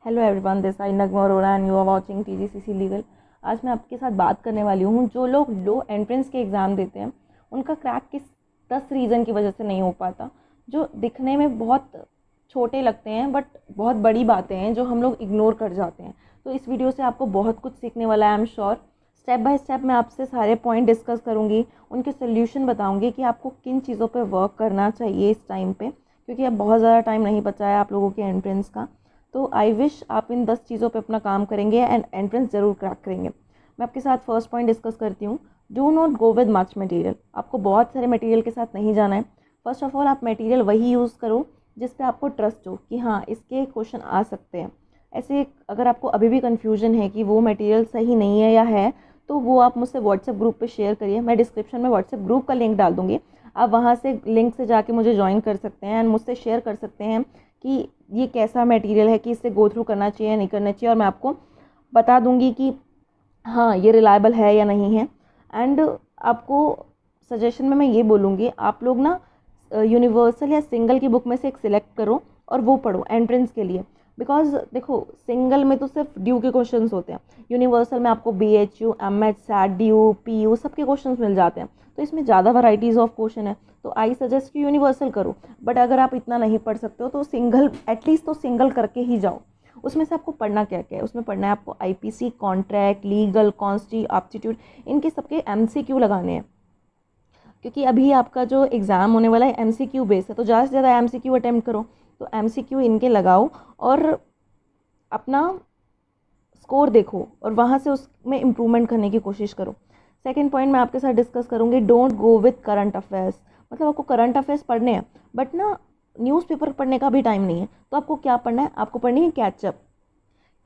Hello everyone, this I Nagma Arora and you are watching TGCC legal. आज मैं आपके साथ बात करने वाली हूँ जो लोग लो एंट्रेंस के एग्ज़ाम देते हैं उनका क्रैक किस 10 रीज़न की वजह से नहीं हो पाता, जो दिखने में बहुत छोटे लगते हैं बट बहुत बड़ी बातें हैं जो हम लोग इग्नोर कर जाते हैं। तो इस वीडियो से आपको बहुत कुछ सीखने वाला है, I am sure. Step by step मैं आपसे सारे पॉइंट डिस्कस करूँगी, उनके सोल्यूशन बताऊँगी कि आपको किन चीज़ों पर वर्क करना चाहिए इस टाइम पर, क्योंकि अब बहुत ज़्यादा टाइम नहीं बचा है आप लोगों के एंट्रेंस का। तो आई विश आप इन 10 चीज़ों पे अपना काम करेंगे एंड एंट्रेंस ज़रूर क्रैक करेंगे। मैं आपके साथ फर्स्ट पॉइंट डिस्कस करती हूँ। Do not go with much material. आपको बहुत सारे मटेरियल के साथ नहीं जाना है। फर्स्ट ऑफ ऑल आप मटेरियल वही यूज़ करो जिस पे आपको ट्रस्ट हो कि हाँ इसके क्वेश्चन आ सकते हैं। ऐसे अगर आपको अभी भी कन्फ्यूजन है कि वो मटेरियल सही नहीं है या है, तो वो आप मुझसे व्हाट्सएप ग्रुप पे शेयर करिए। मैं डिस्क्रिप्शन में व्हाट्सएप ग्रुप का लिंक डाल दूँगी, आप वहाँ से लिंक से जाके मुझे ज्वाइन कर सकते हैं एंड मुझसे शेयर कर सकते हैं कि ये कैसा मटेरियल है, कि इससे गो थ्रू करना चाहिए या नहीं करना चाहिए, और मैं आपको बता दूंगी कि हाँ ये रिलायबल है या नहीं है। एंड आपको सजेशन में मैं ये बोलूँगी, आप लोग ना यूनिवर्सल या सिंगल की बुक में से एक सिलेक्ट करो और वो पढ़ो एंट्रेंस के लिए। बिकॉज देखो, सिंगल में तो सिर्फ ड्यू के क्वेश्चंस होते हैं, यूनिवर्सल में आपको BHU, MH, SAT, DU, PU सबके क्वेश्चंस मिल जाते हैं, तो इसमें ज़्यादा वैराइटीज़ ऑफ क्वेश्चन है। तो आई सजेस्ट कि यूनिवर्सल करो, बट अगर आप इतना नहीं पढ़ सकते हो तो सिंगल, एटलीस्ट तो सिंगल करके ही जाओ। उसमें से आपको पढ़ना क्या क्या है, उसमें पढ़ना है आपको IPC, कॉन्ट्रैक्ट, लीगल, कॉन्स्टी, एप्टीट्यूड, इनके सबके MCQ लगाने हैं। क्योंकि अभी आपका जो एग्ज़ाम होने वाला है MCQ बेस है, तो ज़्यादा से ज़्यादा MCQ अटैम्प्ट करो। तो MCQ इनके लगाओ और अपना स्कोर देखो और वहाँ से उसमें इम्प्रूवमेंट करने की कोशिश करो। सेकंड पॉइंट मैं आपके साथ डिस्कस करूँगी, don't go with current affairs. मतलब आपको करंट अफेयर्स पढ़ने हैं बट ना न्यूज़पेपर पढ़ने का भी टाइम नहीं है, तो आपको क्या पढ़ना है, आपको पढ़नी है कैचअप।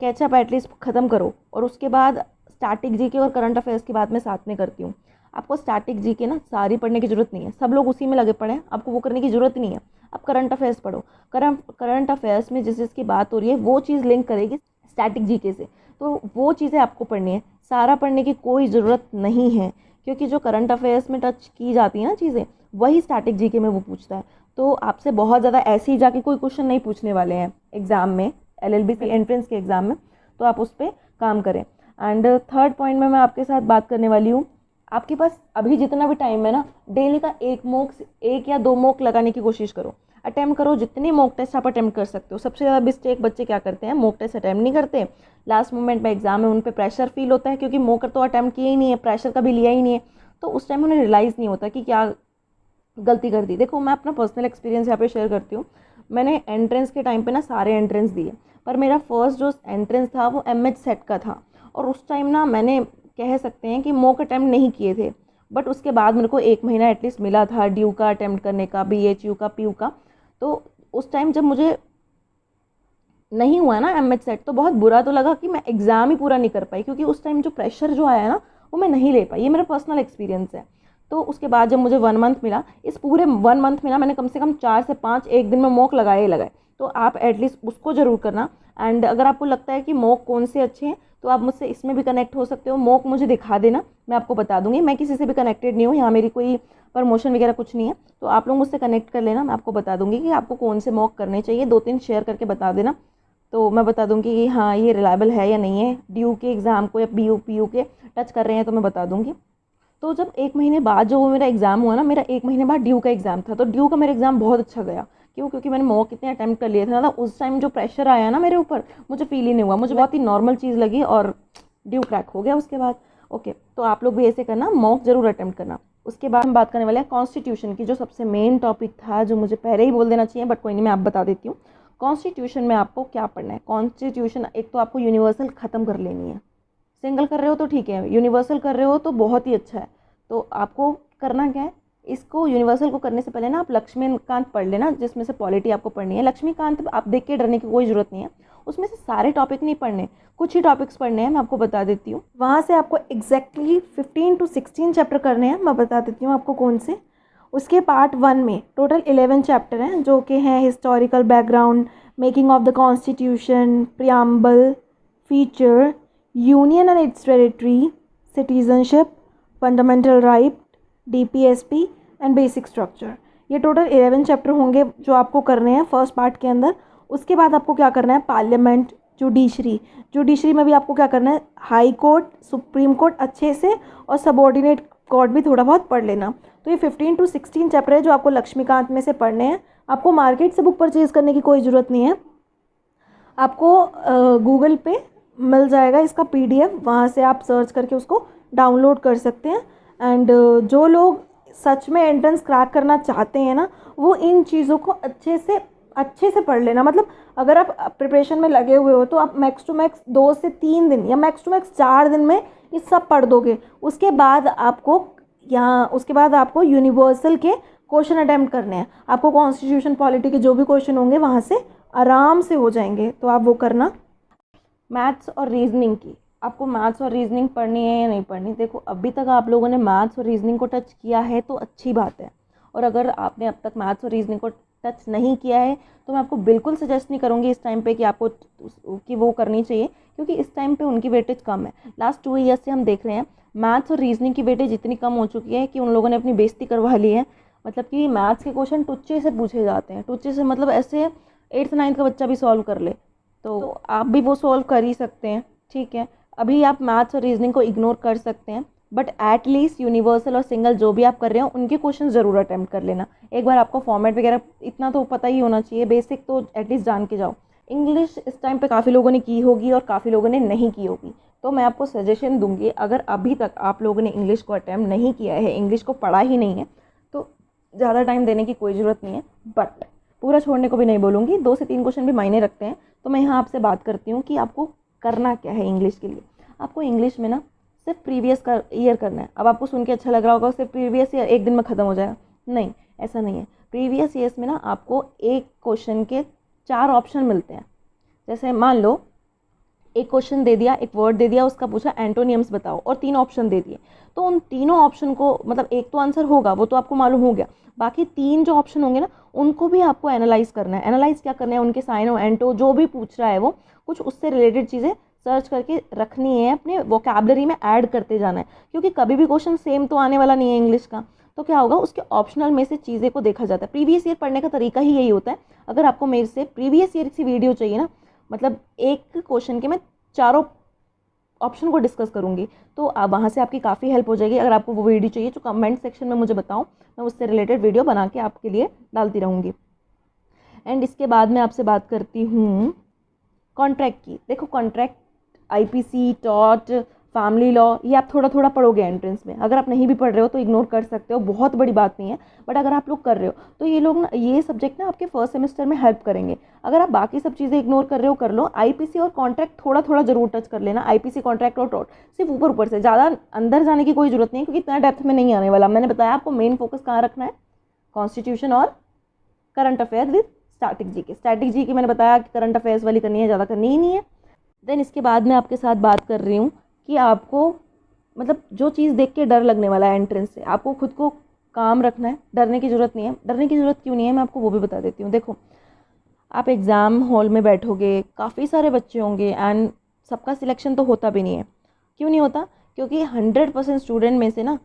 कैचअप एटलीस्ट ख़त्म करो और उसके बाद स्टैटिक जीके और करंट अफेयर्स की बात मैं साथ में करती हूँ। आपको स्टैटिक जीके ना सारी पढ़ने की ज़रूरत नहीं है, सब लोग उसी में लगे पड़े हैं, आपको वो करने की ज़रूरत नहीं है। आप करंट अफेयर्स पढ़ो। करंट अफेयर्स में जिस जिसकी बात हो रही है वो चीज़ लिंक करेगी स्टैटिक जीके से, तो वो चीज़ें आपको पढ़नी है। सारा पढ़ने की कोई ज़रूरत नहीं है, क्योंकि जो करंट अफेयर्स में टच की जाती है ना चीज़ें, वही स्टैटिक जीके में वो पूछता है। तो आपसे बहुत ज़्यादा ऐसे ही जाके कोई क्वेश्चन नहीं पूछने वाले हैं एग्ज़ाम में, LLB के एंट्रेंस के एग्ज़ाम में, तो आप उस पर काम करें। एंड थर्ड पॉइंट में मैं आपके साथ बात करने वाली हूँ, आपके पास अभी जितना भी टाइम है ना, डेली का एक या दो मॉक लगाने की कोशिश करो, अटैम्प्ट करो जितने मॉक टेस्ट आप अटैम्प्ट कर सकते हो। सबसे ज़्यादा मिस्टेक बच्चे क्या करते हैं, मॉक टेस्ट अटैम्प्ट नहीं करते, लास्ट मोमेंट में एग्जाम में उन पर प्रेशर फील होता है क्योंकि मॉक तो अटैम्प्ट किया ही नहीं है, प्रेशर कभी लिया ही नहीं है, तो उस टाइम उन्हें रियलाइज़ नहीं होता कि क्या गलती कर दी। देखो मैं अपना पर्सनल एक्सपीरियंस यहाँ पे शेयर करती हूँ। मैंने एंट्रेंस के टाइम पे ना सारे एंट्रेंस दिए, पर मेरा फर्स्ट जो एंट्रेंस था वो MH सेट का था, और उस टाइम ना मैंने कह सकते हैं कि मॉक अटैम्प्ट नहीं किए थे, बट उसके बाद मेरे को 1 महीना एटलीस्ट मिला था ड्यू का अटैम्प्ट करने का, BHU का, PU का। तो उस टाइम जब मुझे नहीं हुआ ना MH सेट, तो बहुत बुरा तो लगा कि मैं एग्ज़ाम ही पूरा नहीं कर पाई, क्योंकि उस टाइम जो प्रेशर जो आया ना वो मैं नहीं ले पाई। ये मेरा पर्सनल एक्सपीरियंस है। तो उसके बाद जब मुझे 1 मंथ मिला, इस पूरे 1 मंथ में ना मैंने कम से कम 4 से 5 एक दिन में मॉक लगाए ही लगाए। तो आप एटलीस्ट उसको ज़रूर करना। एंड अगर आपको लगता है कि मॉक कौन से अच्छे हैं, तो आप मुझसे इसमें भी कनेक्ट हो सकते हो। मॉक मुझे दिखा देना, मैं आपको बता दूंगी। मैं किसी से भी कनेक्टेड नहीं हूँ, यहाँ मेरी कोई प्रमोशन वगैरह कुछ नहीं है, तो आप लोग मुझसे कनेक्ट कर लेना, मैं आपको बता दूंगी कि आपको कौन से मॉक करने चाहिए। 2-3 शेयर करके बता देना, तो मैं बता दूंगी कि हाँ ये रिलायबल है या नहीं है। ड्यू के एग्ज़ाम को या BU PU के टच कर रहे हैं तो मैं बता दूंगी। तो जब 1 महीने बाद जो वो मेरा एग्ज़ाम हुआ ना, मेरा 1 महीने बाद ड्यू का एग्ज़ाम था, तो ड्यू का मेरा एग्ज़ाम बहुत अच्छा गया। क्यों? क्योंकि मैंने मॉक इतने अटैम्प्ट कर लिए थे ना, उस टाइम जो प्रेशर आया ना मेरे ऊपर, मुझे फील ही नहीं हुआ, मुझे बहुत ही नॉर्मल चीज़ लगी और ड्यू क्रैक हो गया उसके बाद। ओके, तो आप लोग भी ऐसे करना, मॉक ज़रूर अटैम्प्ट करना। उसके बाद हम बात करने वाले हैं कॉन्स्टिट्यूशन की, जो सबसे मेन टॉपिक था, जो मुझे पहले ही बोल देना चाहिए बट कोई नहीं, मैं आप बता देती हूँ। कॉन्स्टिट्यूशन में आपको क्या पढ़ना है। कॉन्स्टिट्यूशन एक तो आपको यूनिवर्सल ख़त्म कर लेनी है। सिंगल कर रहे हो तो ठीक है, यूनिवर्सल कर रहे हो तो बहुत ही अच्छा है। तो आपको करना क्या है, इसको यूनिवर्सल को करने से पहले ना आप लक्ष्मीकांत पढ़ लेना, जिसमें से पॉलिटी आपको पढ़नी है। लक्ष्मीकांत आप देख के डरने की कोई ज़रूरत नहीं है, उसमें से सारे टॉपिक नहीं पढ़ने, कुछ ही टॉपिक्स पढ़ने हैं, मैं आपको बता देती हूँ। वहाँ से आपको एग्जैक्टली 15 to 16 चैप्टर करने हैं, मैं बता देती हूँ आपको कौन से। उसके पार्ट 1 में टोटल 11 चैप्टर हैं, जो कि हैं historical background, making of the constitution, preamble, feature, union and it's territory, citizenship, fundamental right, DPSP and basic structure. ये टोटल 11 चैप्टर होंगे जो आपको करने हैं फर्स्ट पार्ट के अंदर। उसके बाद आपको क्या करना है, पार्लियामेंट, जुडिशरी में भी आपको क्या करना है, हाई कोर्ट, सुप्रीम कोर्ट अच्छे से, और सबॉर्डिनेट कोर्ट भी थोड़ा बहुत पढ़ लेना। तो ये 15 to 16 चैप्टर है जो आपको लक्ष्मीकांत में से पढ़ने हैं। आपको मार्केट से बुक परचेज़ करने की कोई ज़रूरत नहीं है, आपको गूगल पे मिल जाएगा इसका PDF, वहाँ से आप सर्च करके उसको डाउनलोड कर सकते हैं। एंड जो लोग सच में एंट्रेंस क्रैक करना चाहते हैं ना, वो इन चीज़ों को अच्छे से पढ़ लेना। मतलब अगर आप प्रिपरेशन में लगे हुए हो तो आप मैक्स टू मैक्स 2 से 3 दिन या मैक्स टू मैक्स 4 दिन में ये सब पढ़ दोगे। उसके बाद आपको यूनिवर्सल के क्वेश्चन अटेम्प्ट करने हैं। आपको कॉन्स्टिट्यूशन पॉलिटी के जो भी क्वेश्चन होंगे वहाँ से आराम से हो जाएंगे, तो आप वो करना। मैथ्स और रीजनिंग की, आपको मैथ्स और रीजनिंग पढ़नी है या नहीं पढ़नी। देखो अभी तक आप लोगों ने मैथ्स और रीजनिंग को टच किया है तो अच्छी बात है, और अगर आपने अब तक मैथ्स और रीजनिंग को टच नहीं किया है तो मैं आपको बिल्कुल सजेस्ट नहीं करूँगी इस टाइम पे कि आपको कि वो करनी चाहिए, क्योंकि इस टाइम पे उनकी वेटेज कम है। लास्ट 2 ईयर्स से हम देख रहे हैं मैथ्स और रीजनिंग की वेटेज इतनी कम हो चुकी है कि उन लोगों ने अपनी बेइज्जती करवा ली है। मतलब कि मैथ्स के क्वेश्चन टुच्चे से पूछे जाते हैं, टुच्चे से मतलब ऐसे 8th 9th का बच्चा भी सॉल्व कर ले, तो आप भी वो सॉल्व कर ही सकते हैं। ठीक है, अभी आप मैथ्स और रीजनिंग को इग्नोर कर सकते हैं, बट एटलीस्ट यूनिवर्सल और सिंगल जो भी आप कर रहे हो उनके क्वेश्चन ज़रूर अटैम्प्ट कर लेना। एक बार आपको फॉर्मेट वगैरह इतना तो पता ही होना चाहिए, बेसिक तो एटलीस्ट जान के जाओ। इंग्लिश इस टाइम पे काफ़ी लोगों ने की होगी और काफ़ी लोगों ने नहीं की होगी, तो मैं आपको सजेशन दूंगी अगर अभी तक आप लोगों ने इंग्लिश को अटैम्प्ट नहीं किया है, इंग्लिश को पढ़ा ही नहीं है, तो ज़्यादा टाइम देने की कोई ज़रूरत नहीं है। बट पूरा छोड़ने को भी नहीं बोलूँगी, 2 से 3 क्वेश्चन भी मायने रखते हैं। तो मैं यहाँ आपसे बात करती हूँ कि आपको करना क्या है इंग्लिश के लिए। आपको इंग्लिश में ना सिर्फ प्रीवियस ईयर करना है। अब आपको सुन के अच्छा लग रहा होगा सिर्फ प्रीवियस ईयर एक दिन में ख़त्म हो जाएगा, नहीं ऐसा नहीं है। प्रीवियस ईयर्स में ना आपको एक क्वेश्चन के 4 ऑप्शन मिलते हैं। जैसे मान लो एक क्वेश्चन दे दिया, एक वर्ड दे दिया, उसका पूछा एंटोनियम्स बताओ, और 3 ऑप्शन दे दिए, तो उन तीनों ऑप्शन को मतलब एक तो आंसर होगा, वो तो आपको मालूम हो गया, बाकी 3 जो ऑप्शन होंगे ना उनको भी आपको एनालाइज करना है। एनालाइज क्या करना है, उनके साइन और एंटो जो भी पूछ रहा है वो कुछ उससे रिलेटेड चीज़ें सर्च करके रखनी है, अपने वोकैबलरी में ऐड करते जाना है, क्योंकि कभी भी क्वेश्चन सेम तो आने वाला नहीं है इंग्लिश का। तो क्या होगा, उसके ऑप्शनल में से चीज़ें को देखा जाता है। प्रीवियस ईयर पढ़ने का तरीका ही यही होता है। अगर आपको मेरे से प्रीवियस ईयर की वीडियो चाहिए ना, मतलब एक क्वेश्चन के मैं चारों ऑप्शन को डिस्कस करूंगी, तो आप वहाँ से आपकी काफ़ी हेल्प हो जाएगी। अगर आपको वो वीडियो चाहिए तो कमेंट सेक्शन में मुझे बताओ, मैं उससे रिलेटेड वीडियो बना के आपके लिए डालती रहूँगी। एंड इसके बाद मैं आपसे बात करती हूँ कॉन्ट्रैक्ट की। देखो contract, IPC, taught, family law, ये आप थोड़ा थोड़ा पढ़ोगे एंट्रेंस में। अगर आप नहीं भी पढ़ रहे हो तो इग्नोर कर सकते हो, बहुत बड़ी बात नहीं है। बट अगर आप लोग कर रहे हो तो ये लोग ना, ये सब्जेक्ट ना आपके फर्स्ट सेमेस्टर में हेल्प करेंगे। अगर आप बाकी सब चीज़ें इग्नोर कर रहे हो कर लो, IPC और कॉन्ट्रैक्ट थोड़ा थोड़ा जरूर टच कर लेना। IPC, कॉन्ट्रैक्ट और टॉट सिर्फ ऊपर ऊपर से, ज़्यादा अंदर जाने की कोई जरूरत नहीं है, क्योंकि इतना डेप्थ में नहीं आने वाला। मैंने बताया आपको मेन फोकस कहाँ रखना है, कॉन्स्टिट्यूशन और current affair with static GK. Static GK मैंने बताया कि करंट अफेयर्स वाली करनी है, ज़्यादा करनी ही नहीं है। देन इसके बाद मैं आपके साथ बात कर रही हूँ कि आपको मतलब जो चीज़ देख के डर लगने वाला है एंट्रेंस से, आपको खुद को काम रखना है, डरने की ज़रूरत नहीं है। डरने की ज़रूरत क्यों नहीं है, मैं आपको वो भी बता देती हूँ। देखो आप एग्ज़ाम हॉल में बैठोगे, काफ़ी सारे बच्चे होंगे एंड सबका सिलेक्शन तो होता भी नहीं है। क्यों नहीं होता, क्योंकि 100% स्टूडेंट में से ना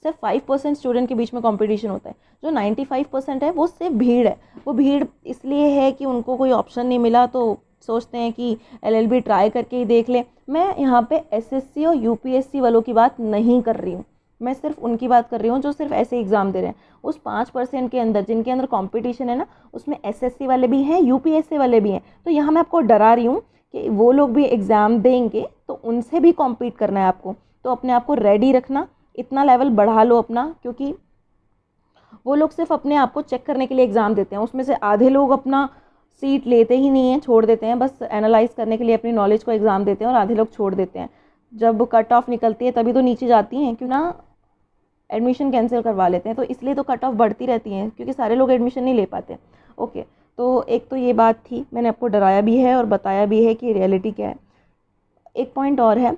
सिर्फ 5% स्टूडेंट के बीच में कंपटीशन होता है। जो 95% है वो सिर्फ भीड़ है। वो भीड़ इसलिए है कि उनको कोई ऑप्शन नहीं मिला तो सोचते हैं कि LLB ट्राई करके ही देख ले। मैं यहाँ पे SSC और UPSC वालों की बात नहीं कर रही हूँ, मैं सिर्फ उनकी बात कर रही हूँ जो सिर्फ ऐसे एग्ज़ाम दे रहे हैं। उस 5% के अंदर जिनके अंदर कंपटीशन है ना, उसमें SSC वाले भी हैं, UPSC वाले भी हैं। तो यहाँ मैं आपको डरा रही हूँ कि वो लोग भी एग्ज़ाम देंगे तो उनसे भी कॉम्पीट करना है आपको। तो अपने आप को रेडी रखना, इतना लेवल बढ़ा लो अपना, क्योंकि वो लोग सिर्फ अपने आप को चेक करने के लिए एग्ज़ाम देते हैं। उसमें से आधे लोग अपना सीट लेते ही नहीं हैं, छोड़ देते हैं, बस एनालाइज करने के लिए अपनी नॉलेज को एग्ज़ाम देते हैं, और आधे लोग छोड़ देते हैं। जब कट ऑफ निकलती है तभी तो नीचे जाती हैं, क्यों ना एडमिशन कैंसिल करवा लेते हैं, तो इसलिए तो कट ऑफ बढ़ती रहती हैं, क्योंकि सारे लोग एडमिशन नहीं ले पाते। ओके, तो एक तो ये बात थी, मैंने आपको डराया भी है और बताया भी है कि रियलिटी क्या है। एक पॉइंट और है,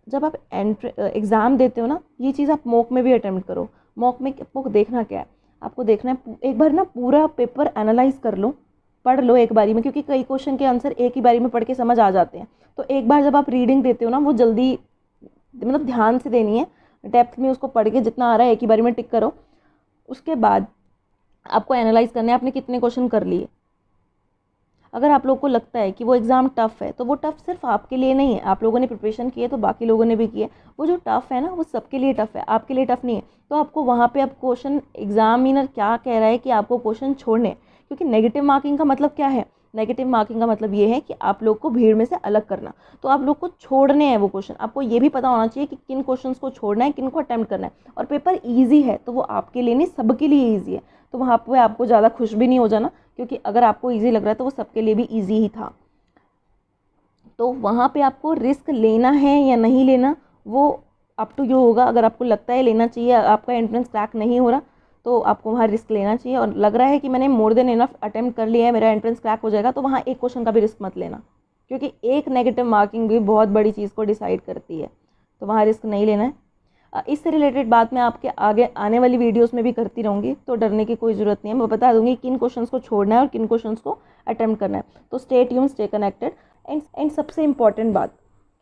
जब आप एग्ज़ाम देते हो ना, ये चीज़ आप मॉक में भी अटेम्प्ट करो। मॉक में आपको देखना क्या है, आपको देखना है एक बार ना पूरा पेपर एनालाइज कर लो, पढ़ लो एक बारी में, क्योंकि कई क्वेश्चन के आंसर एक ही बारी में पढ़ के समझ आ जाते हैं। तो एक बार जब आप रीडिंग देते हो ना, वो जल्दी मतलब ध्यान से देनी है, डेप्थ में उसको पढ़ के जितना आ रहा है एक ही बारी में टिक करो। उसके बाद आपको एनालाइज करना है आपने कितने क्वेश्चन कर लिए। अगर आप लोग को लगता है कि वो एग्ज़ाम टफ़ है तो वो टफ़ सिर्फ आपके लिए नहीं है, आप लोगों ने प्रिपरेशन की है तो बाकी लोगों ने भी की है, वो जो टफ़ है ना वो सबके लिए टफ़ है, आपके लिए टफ़ नहीं है। तो आपको वहाँ पे अब क्वेश्चन एग्जामिनर क्या कह रहा है कि आपको क्वेश्चन छोड़ने, क्योंकि नेगेटिव मार्किंग का मतलब क्या है, नेगेटिव मार्किंग का मतलब ये है कि आप लोग को भीड़ में से अलग करना। तो आप लोग को छोड़ने हैं वो क्वेश्चन, आपको ये भी पता होना चाहिए कि किन क्वेश्चंस को छोड़ना है, किन को अटेम्प्ट करना है। और पेपर ईजी है तो वो आपके लिए नहीं, सबके लिए ईजी है। तो वहाँ पे आपको ज़्यादा खुश भी नहीं हो जाना, क्योंकि अगर आपको ईजी लग रहा है तो वो सबके लिए भी ईजी ही था। तो वहाँ पे आपको रिस्क लेना है या नहीं लेना वो अप टू यू होगा। अगर आपको लगता है लेना चाहिए, आपका एंट्रेंस क्रैक नहीं हो रहा तो आपको वहाँ रिस्क लेना चाहिए, और लग रहा है कि मैंने मोर देन इनफ अटेम्प्ट कर लिया है, मेरा एंट्रेंस क्रैक हो जाएगा, तो वहाँ एक क्वेश्चन का भी रिस्क मत लेना, क्योंकि एक नेगेटिव मार्किंग भी बहुत बड़ी चीज़ को डिसाइड करती है। तो वहाँ रिस्क नहीं लेना है। इससे रिलेटेड बात मैं आपके आगे आने वाली वीडियोस में भी करती रहूँगी, तो डरने की कोई ज़रूरत नहीं है। मैं बता दूँगी किन क्वेश्चंस को छोड़ना है और किन क्वेश्चंस को अटेम्प्ट करना है। तो stay tune, stay connected. And सबसे इम्पॉर्टेंट बात,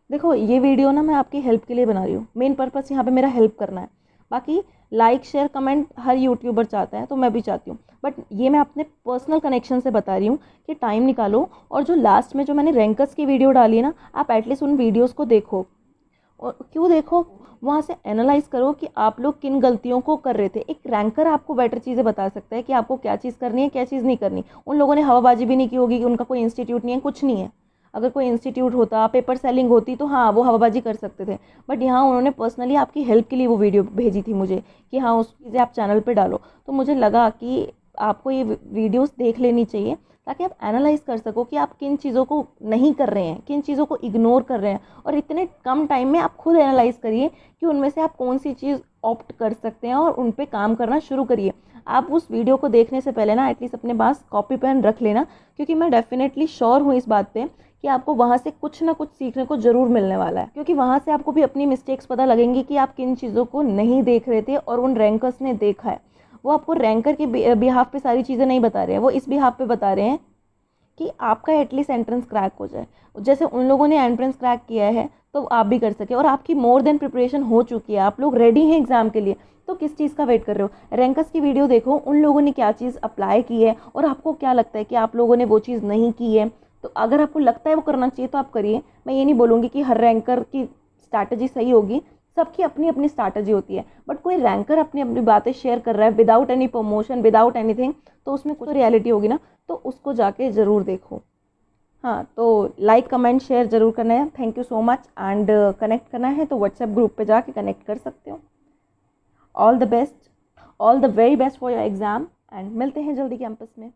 देखो ये वीडियो ना मैं आपकी हेल्प के लिए बना रही हूँ, मेन पर्पस यहाँ पे मेरा हेल्प करना है। बाकी लाइक शेयर कमेंट हर यूट्यूबर चाहता है, तो मैं भी चाहती हूँ, बट ये मैं अपने पर्सनल कनेक्शन से बता रही हूँ कि टाइम निकालो, और जो लास्ट में जो मैंने रैंकर्स की वीडियो डाली है ना, आप एटलीस्ट उन वीडियोज़ को देखो। और क्यों देखो, वहाँ से एनालाइज करो कि आप लोग किन गलतियों को कर रहे थे। एक रैंकर आपको बेटर चीज़ें बता सकता है कि आपको क्या चीज़ करनी है, क्या चीज़ नहीं करनी। उन लोगों ने हवाबाजी भी नहीं की होगी कि उनका कोई इंस्टीट्यूट नहीं है, कुछ नहीं है। अगर कोई इंस्टीट्यूट होता, पेपर सेलिंग होती, तो हाँ वो हवाबाजी कर सकते थे, बट यहाँ उन्होंने पर्सनली आपकी हेल्प के लिए वो वीडियो भेजी थी मुझे कि हाँ उस चीज़ें आप चैनल पर डालो। तो मुझे लगा कि आपको ये वीडियोज़ देख लेनी चाहिए, ताकि आप एनालाइज कर सको कि आप किन चीज़ों को नहीं कर रहे हैं, किन चीज़ों को इग्नोर कर रहे हैं। और इतने कम टाइम में आप खुद एनालाइज करिए कि उनमें से आप कौन सी चीज़ ऑप्ट कर सकते हैं, और उन पे काम करना शुरू करिए। आप उस वीडियो को देखने से पहले ना एटलीस्ट अपने पास कॉपी पेन रख लेना, क्योंकि मैं डेफिनेटली श्योर हूँ इस बात पे कि आपको वहाँ से कुछ ना कुछ सीखने को ज़रूर मिलने वाला है। क्योंकि वहाँ से आपको भी अपनी मिस्टेक्स पता लगेंगी कि आप किन चीज़ों को नहीं देख रहे थे और उन रैंकर्स ने देखा है। वो आपको रैंकर के बिहाफ पे सारी चीज़ें नहीं बता रहे हैं, वो इस बिहाफ पे बता रहे हैं कि आपका एटलीस्ट एंट्रेंस क्रैक हो जाए। जैसे उन लोगों ने एंट्रेंस क्रैक किया है तो आप भी कर सके, और आपकी मोर देन प्रिपरेशन हो चुकी है, आप लोग रेडी हैं एग्जाम के लिए, तो किस चीज़ का वेट कर रहे हो। रैंकर्स की वीडियो देखो, उन लोगों ने क्या चीज़ अप्लाई की है और आपको क्या लगता है कि आप लोगों ने वो चीज़ नहीं की है। तो अगर आपको लगता है वो करना चाहिए तो आप करिए। मैं ये नहीं बोलूँगी कि हर रैंकर की स्ट्रैटेजी सही होगी, सबकी अपनी अपनी स्ट्रैटेजी होती है, बट कोई रैंकर अपनी अपनी बातें शेयर कर रहा है without any promotion, without anything, तो उसमें कुछ रियलिटी होगी ना, तो उसको जाके ज़रूर देखो। हाँ, तो लाइक कमेंट शेयर ज़रूर करना है। Thank you so much. And connect करना है तो व्हाट्सएप ग्रुप पे जाके कनेक्ट कर सकते हो। All the best, all the very best for your exam, and मिलते हैं जल्दी कैंपस में।